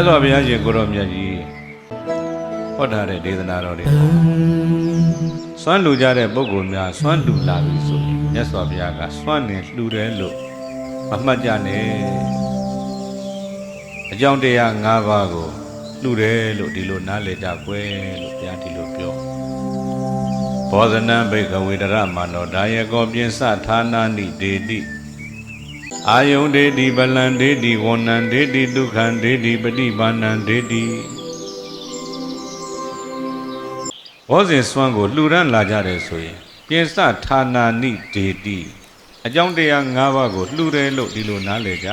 တ်စွာဘုရားရှင်ကိုရောမြတ်ကြီးဟောထားတဲ့ဒေသနာတော်တွေစွမ်းလူကြတဲ့ပုဂ္ဂိုလ်များစွမ်းလူလာပြီဆိုရင်မြတ်စွာဘုရားကစွမ်းနေလှူတယ်လို့မမှတ်ကြနဲ့အကြောင်းတရား၅ပါးကိုလှူတယ်လို့ဒီလိုနားလည်ကြကွယ်လို့ဘုရားဒီလိုပြောဘောဇနံဘိကဝေတရမနောဒါယကောပြင်းစဌာနာနိဒေတိအာယုန်ဒေတိဗလံဒေတိဝဏံဒေတိဒုက္ခံဒေတိပฏิပါဏံဒေတိဘောဇဉ်စွမ်းကိုလှူဒန်းလာကြတယ်ဆိုရင်ပြင်းစဌာနာနိဒေတိအကြောင်းတရား၅ပါးကိုလှူတယ်လို့ဒီလိုနားလည်ကြ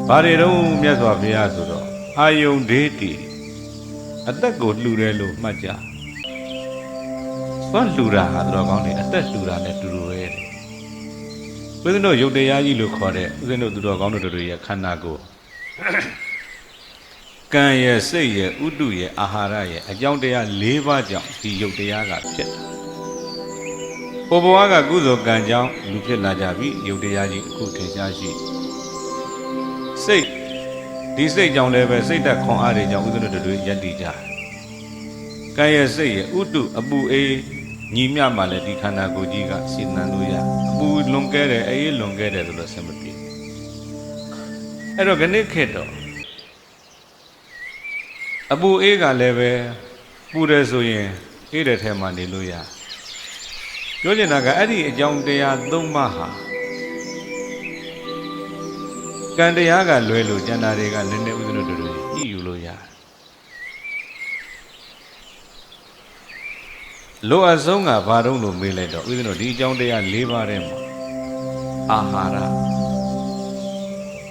ဘာတွေတော့မြတ်စွာဘုရားဆိုတော့အာယုန်ဒေတိအသက်ကိုလှူတယ်လို့မှတ်ကြစွမ်းလှူတာဟာတော်ကောင်းတယ်အသက်လှူတာနဲ့တူတူပဲဦးဇင်းတို့ယုတ်တရားကြီးလို့ခေါ်တဲ့ဦးဇင်းတို့သူတော်ကောင်းတို့ရဲ့ခန္ဓာကိုယ်ကံရဲ့စိတ်ရဲ့ဥတုရဲ့အာဟာရရဲ့အကြောင်းတရား၄ပါးကြောင့်ဒီယုတ်တရားကဖြစ်တာဘဝကကုသိုလ်ကံကြောင့်လူဖြစ်လာကြပြီယုတ်တရားကြီးအခုထင်ရှားရှိစိတ်ဒီစိတ်ကြောင့်လည်းပဲစိတ်သက်ခွန်အားတွေကြောင့်ဦးဇင်းတို့တွေယက်တည်ကြတယ်ကံရဲ့စိတ်ရဲ့ဥတုအပူအေးညီမျှမှလည်းဒီခန္ဓာကိုယ်ကြီးကရှင်းသန်လို့ရအပူလွန်ကဲတယ်အေးလွန်ကဲတယ်ဆိုတော့ဆင်မပြေအဲ့တော့ခဏခေတ်တော့အပူအေးကလည်းပဲပူတယ်ဆိုရင်အေးတဲ့ထဲမှာနေလို့ရပြောချင်တာကအဲ့ဒီအကြောင်းတရား၃ပါးဟာကံတရားကလွဲလို့ကျန်တာတွေကနည်းနည်းဥဒ္ဒတို့တွေညှိယူလို့ရလိုအပ်ဆုံးကဘာတုံးလို့မေးလိုက်တော့ဥဒ္ဒတို့ဒီအကြောင်းတရား၄ပါးထဲမှာအာဟာရ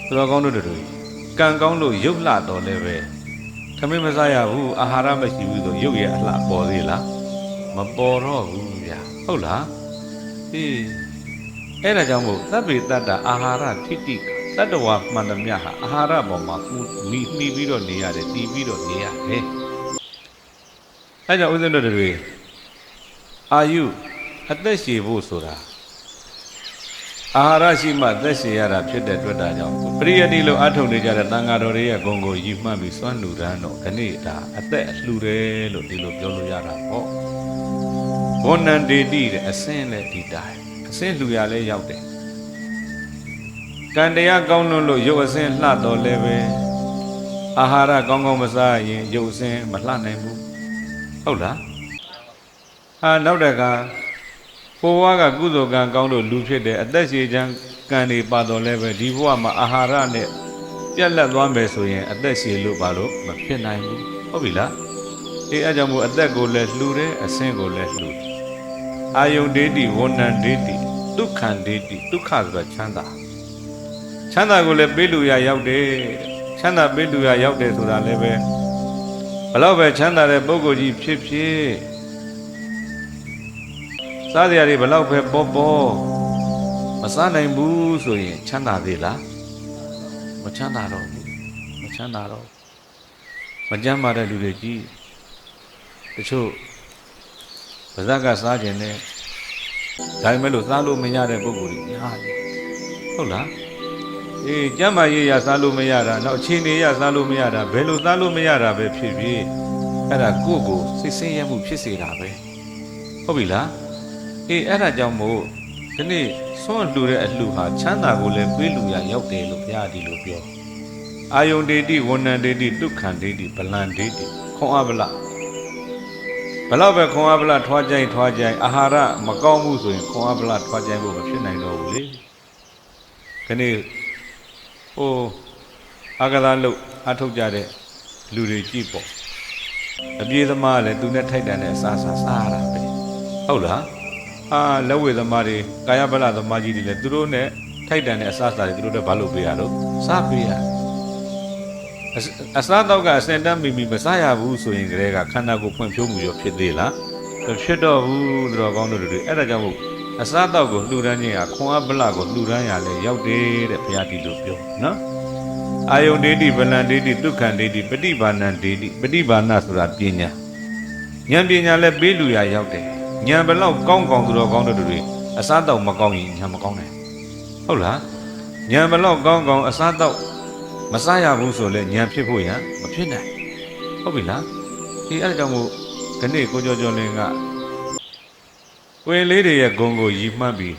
သူတော်ကောင်းတို့တွေကံကောင်းလို့ရုပ်လှတော်လည်းပဲခမင်းမစားရဘူးအာဟာရမရှိဘူးဆိုရုပ်ရဲ့အလှပေါ်သေးလားမပေါ်တော့ဘူးဗျာဟုတ်လားအေးအဲ့ဒါကြောင့်မို့သဗ္ဗေတ္တအာဟာရထိတိတတ္တဝါမှန်သမျှဟာအာဟာရပေါ်မှာမိပြီးတော့နေရတယ်တည်ပြီးတော့နေရတယ်အဲ့ကြောင့်ဦးဇင်းတို့တွေအာယုအသက်ရှည်ဖို့ဆိုတာအာဟာရရှိမှသက်ရှည်ရတာဖြစ်တဲ့အတွက်ဒါကြောင့်ပရိယတိလို့အထုတ်နေကြတဲ့တန်ဃာတော်တွေရဲ့ဂုဏ်ကိုရည်မှတ်ပြီးစွန့်လူတန်းတော့ခဏိဒါအသက်အလှူတယ်လို့ဒီလိုပြောလို့ရတာပေါ့ဘောနန္တေတိတဲ့အစင်းနဲ့ဒီတိုင်းအစင်းလှူရလဲရောက်တယ်ကံတရားကောင်းလို့ရုပ်အစင်းလှတော်လဲပဲအာဟာရကောင်းကောင်းမစားရင်ရုပ်အစင်းမလှနိုင်ဘူးဟုတ်လားဟာနောက်တကဘဝကကုသိုလ်ကံကောင်းလို့လူဖြစ်တယ်အသက်ရှည်ချမ်းကံတွေပါတော်လဲပဲဒီဘဝမှာအာဟာရနဲ့ပြက်လက်သွားမယ်ဆိုရင်အသက်ရှည်လို့ပါလို့မဖြစ်နိုင်ဘူးဟုတ်ပြီလားအေးအဲကြောင့်မို့အသက်ကိုလည်းလှူတယ်အစင်းကိုလည်းလှူအာယုန်ဒေတိဝဏံဒေတိဒုက္ခံဒေတိဒုက္ခဆိုတာချမ်းသာကိုလည်းပေးလူရရောက်တယ်ချမ်းသာပေးလူရရောက်တယ်ဆိုတာလည်းပဲဘလောက်ပဲချမ်းသာတဲ့ပုဂ္ဂိုလ်ကြီးဖြစ်ဖြစ်စားစရာတွေဘလောက်ပဲပေါ်မစားနိုင်ဘူးဆိုရင်ချမ်းသာသေးလားမချမ်းသာတော့ဘူးမချမ်းသာတော့မကြမ်းပါတဲ့လူတွေကြီးတချို့ဗဇက်ကစားခြင်းနဲ့ဒါပေမဲ့လို့စားလို့မရတဲ့ပုဂ္ဂိုလ်တွေများတယ်ဟုတ်လားအေးကျမ်းမာရေးရစားလို့မရတာနောက်အခြေအနေရစားလို့မရတာဘယ်လိုစားလို့မရတာပဲဖြစ်ဖြစ်အဲ့ဒါကိုယ့်ကိုစိတ်ဆင်းရဲမှုဖြစ်စေတာပဲဟုတ်ပြီလားအေးအဲ့ဒါကြောင့်မို့ဒီနေ့ဆွန့်လှူတဲ့အလှူဟာချမ်းသာကိုလည်းပေးလူရရောက်တယ်လို့ဘုရားဒီလိုပြောအာယုန်ဒေတိဝဏံဒေတိဒုက္ခံဒေတိဗလံဒေတိခွန်အားဗလဘလောက်ပဲခွန်အားဗလထွားကြိုင်အာဟာရမကောင်းဘူးဆိုရင်ခွန်အားဗလထွားကြိုင်ဖို့မဖြစ်နိုင်တော့ဘူးလေဒီနေ့ဟိုအာကသာလို့အထုတ်ကြတဲ့လူတွေကြည့်ပေါ့အပြေးသမားလည်းသူနဲ့ထိုက်တန်တဲ့အစားစားရတာပဲဟုတ်လားလက်ဝဲသမားတွေကာယဗလသမားကြီးတွေလည်းသူတို့နဲ့ထိုက်တန်တဲ့အစားစားတွေသူတို့လည်းဘာလို့ပေးရတော့စားပေးရအစားတော့ကအစင်တမ်းမိမစားရဘူးဆိုရင်ကလေးကခန္ဓာကိုယ်ဖွံ့ဖြိုးမှုရောဖြစ်သေးလားမဖြစ်တော့ဘူးသူတော်ကောင်းတို့တွေအဲ့ဒါကြောင့်မို့အစားတော့ကိုလှူဒန်းခြင်းဟာခွန်အားဗလကိုလှူဒန်းရလဲရောက်တယ်တဲ့ဘုရားဒီလိုပြောနော်အာယုန်ဒေတိဗလံဒေတိဒုက္ခံဒေတိပฏิဘာဏံဒေတိပฏิဘာဏဆိုတာပညာဉာဏ်ပညာလည်းပေးလူရရောက်တယ်ဉာဏ်ဘလောက်ကောင်းသူတော်ကောင်းတို့တွေအစားတော့မကောင်းရင်ဉာဏ်မကောင်းနိုင်ဟုတ်လားဉာဏ်ဘလောက်ကောင်းအစားတော့မ မစားရဘူးဆိုလဲဉာဏ်ဖြစ်ဖို့ရန်မဖြစ်နိုင်ဟုတ်ပြီလားဒီအဲ့ဒါကြောင့်မို့ခဏကိုကြောလင်းကဝင်လေးတွေရဲ့ဂုံကိုရီမှတ်ပြီး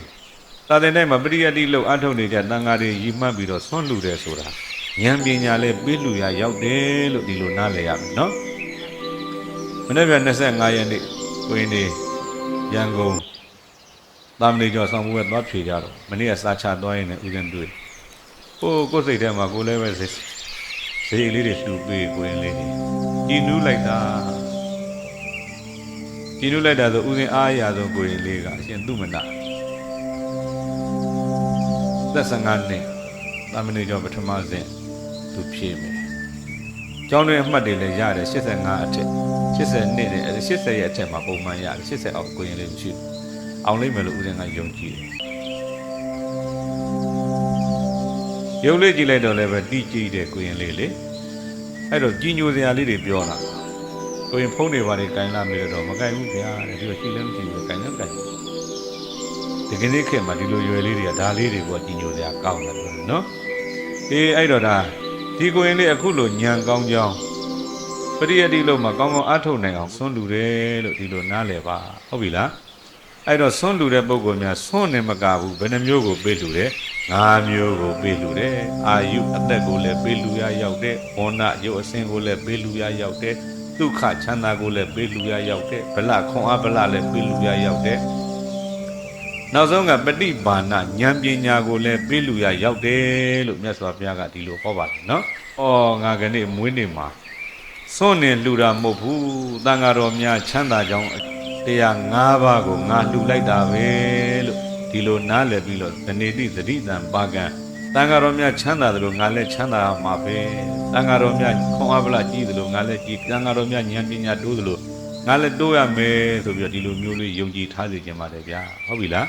သာသနာ့မှာပရိယတ်တိလို့အထုတ်နေကြတန်ဃာတွေရီမှတ်ပြီးတော့ဆွန့်လူတယ်ဆိုတာဉာဏ်ပညာလည်းပေးလူရရောက်တယ်လို့ဒီလိုနားလည်ရမယ်နော်မနေ့က25ရက်နေ့ဝင်နေရန်ကုန်တာမဏေကျော်ဆောင်ပွဲသွားဖြေကြတော့မနေ့ကစာချသွားရင်လည်းဥစဉ်တွေ့ကိုယ်စိတ်ထဲမှာကိုလည်းပဲစိတ်လေးတွေလှူပေးကိုရင်လေးကြည်နူးလိုက်တာဆိုဥစဉ်အားရဆုံးကိုရင်လေးကအရှင်သူမနာသက်15နှစ်တာမဏေကျော်ပထမစဉ်သူဖြေမယ်ကျောင်းတွင်အမှတ်တွေလည်းရတယ်85အထက်80နှစ်နဲ့80ရဲ့အထက်မှာပုံမှန်ရတယ်80အောက်ကိုရင်လေးမရှိဘူးအောင်လိမ့်မယ်လို့ဦးဇင်းကယုံကြည်တယ်ရုပ်လေးကြည့်လိုက်တော့လည်းပဲတီးကြည့်တယ်ကိုရင်လေးလေအဲ့တော့ကြီးညိုစရာလေးတွေပြောလာကိုရင်ဖုံးတွေပါလေကင်လာမိတော့မကင်ဘူးဗျာတဲ့ဒီလိုရှိလည်းမရှိဘူးကင်လည်းကင်ဒီကနေ့ခေတ်မှာဒီလိုရွယ်လေးတွေကဒါလေးတွေကကြီးညိုစရာကောင်းတယ်နော်အေးအဲ့တော့ဒါဒီကိုရင်လေးအခုလိုညံကောင်းကြောင်းပရိယတ်တိလို့မှကောင်းကောင်းအားထုတ်နိုင်အောင်ဆွန့်လူတယ်လို့ဒီလိုနားလည်ပါဟုတ်ပြီလားအဲ့တော့ဆွန့်လူတဲ့ပုဂ္ဂိုလ်များဆွန့်နေမကဘူးဘယ်နှမျိုးကိုပေးလူတယ်5မျိုးကိုပေးလူတယ်အာယုအသက်ကိုလည်းပေးလူရရောက်တဲ့ဘောနရုပ်အစဉ်ကိုလည်းပေးလူရရောက်တဲ့ဒုက္ခချမ်းသာကိုလည်းပေးလူရရောက်တဲ့ဗလခွန်အားဗလလည်းပေးလူရရောက်တဲ့နောက်ဆုံးကပฏิဘာဏဉာဏ်ပညာကိုလည်းပေးလူရရောက်တယ်လို့မြတ်စွာဘုရားကဒီလိုဟောပါတယ်နော်ဩငါကနေ့မွေးနေ့မှာဆွန့်နေလှူတာမဟုတ်ဘူးတန်ဃာတော်များချမ်းသာကြောင်းတရား5ပါးကိုငါလှူလိုက်တာပဲလို့ဒီလိုနားလည်ပြီးတော့တဏိတိသတိတံပါကံတန်ဃာတော်များချမ်းသာတယ်လို့ငါလည်းချမ်းသာမှာပဲတန်ဃာတော်များခွန်အားဗလာကြီးတယ်လို့ငါလည်းကြီးတန်ဃာတော်များဉာဏ်ပညာတိုးတယ်လို့ငါလည်းတိုးရမယ်ဆိုပြီးတော့ဒီလိုမျိုးလေးယုံကြည်ထားစေခြင်းပါတယ်ဗျာဟုတ်ပြီလား